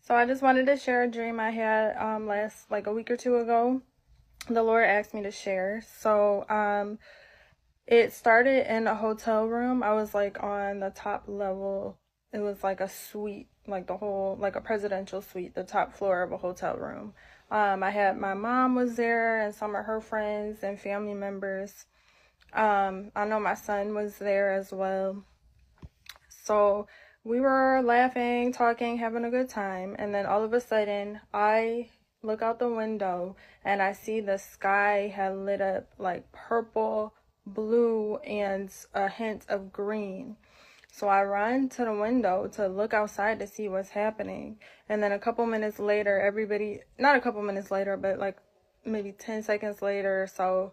So I just wanted to share a dream I had like a week or two ago. The Lord asked me to share. So it started in a hotel room. I was like on the top level. It was like a suite, like the whole like a presidential suite, the top floor of a hotel room. I had my mom was there and some of her friends and family members. I know my son was there as well. So we were laughing, talking, having a good time, and then all of a sudden I look out the window and I see the sky had lit up like purple, blue, and a hint of green. So I run to the window to look outside to see what's happening. And then a couple minutes later, not a couple minutes later, but like maybe 10 seconds later or so,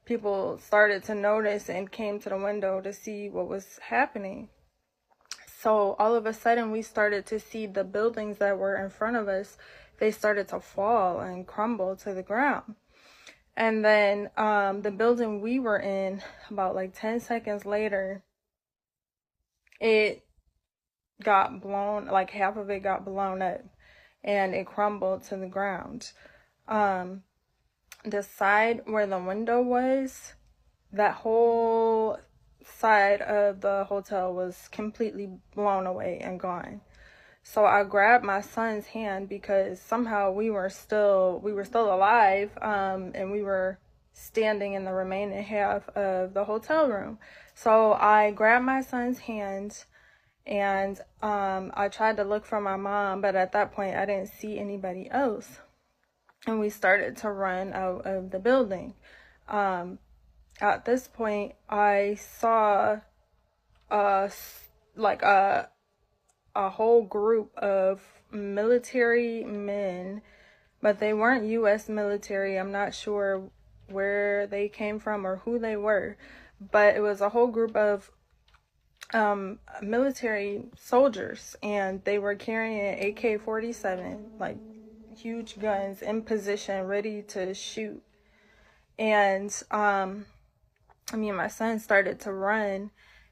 people started to notice and came to the window to see what was happening. So all of a sudden we started to see the buildings that were in front of us, they started to fall and crumble to the ground. And then the building we were in, about like 10 seconds later, it got blown, like half of it got blown up and it crumbled to the ground. The side where the window was, that whole side of the hotel was completely blown away and gone. So I grabbed my son's hand because somehow we were still alive, and we were standing in the remaining half of the hotel room. So I grabbed my son's hand and I tried to look for my mom, but at that point I didn't see anybody else. And we started to run out of the building. At this point, I saw like a whole group of military men, but they weren't U.S. military. I'm not sure where they came from or who they were, but it was a whole group of military soldiers, and they were carrying AK-47, like huge guns in position, ready to shoot. And me and my son started to run,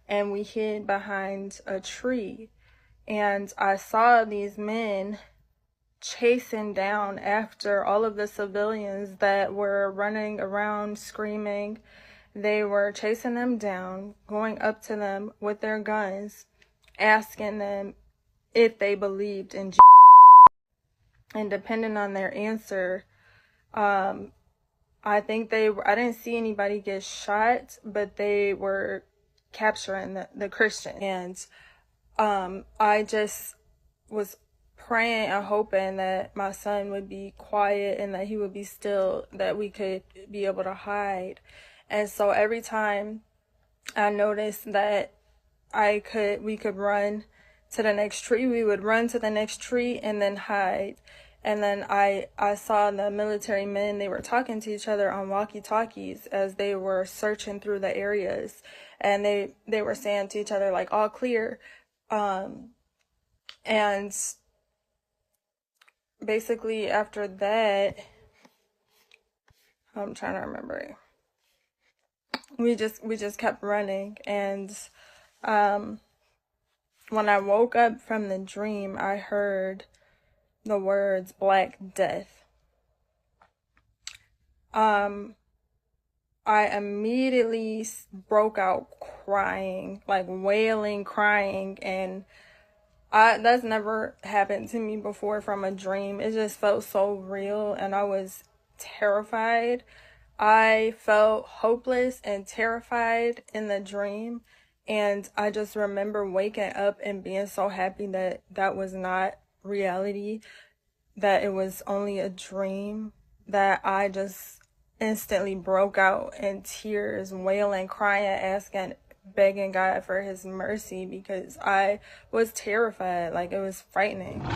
and we hid behind a tree. And I saw these men chasing down after all of the civilians that were running around screaming. They were chasing them down, going up to them with their guns, asking them if they believed in Jesus. And depending on their answer, I didn't see anybody get shot, but they were capturing the Christian. And I just was praying and hoping that my son would be quiet and that he would be still, that we could be able to hide. And so every time I noticed that we could run to the next tree, we would run to the next tree and then hide. And then I saw the military men, they were talking to each other on walkie-talkies as they were searching through the areas. And they were saying to each other, like, all clear. And basically after that, I'm trying to remember. We just kept running. And when I woke up from the dream, I heard the words Black Death. I immediately broke out crying, like wailing, crying, and that's never happened to me before from a dream. It just felt so real, and I was terrified. I felt hopeless and terrified in the dream, and I just remember waking up and being so happy that that was not reality, that it was only a dream, that I just instantly broke out in tears, wailing, crying, begging God for his mercy because I was terrified. Like, it was frightening.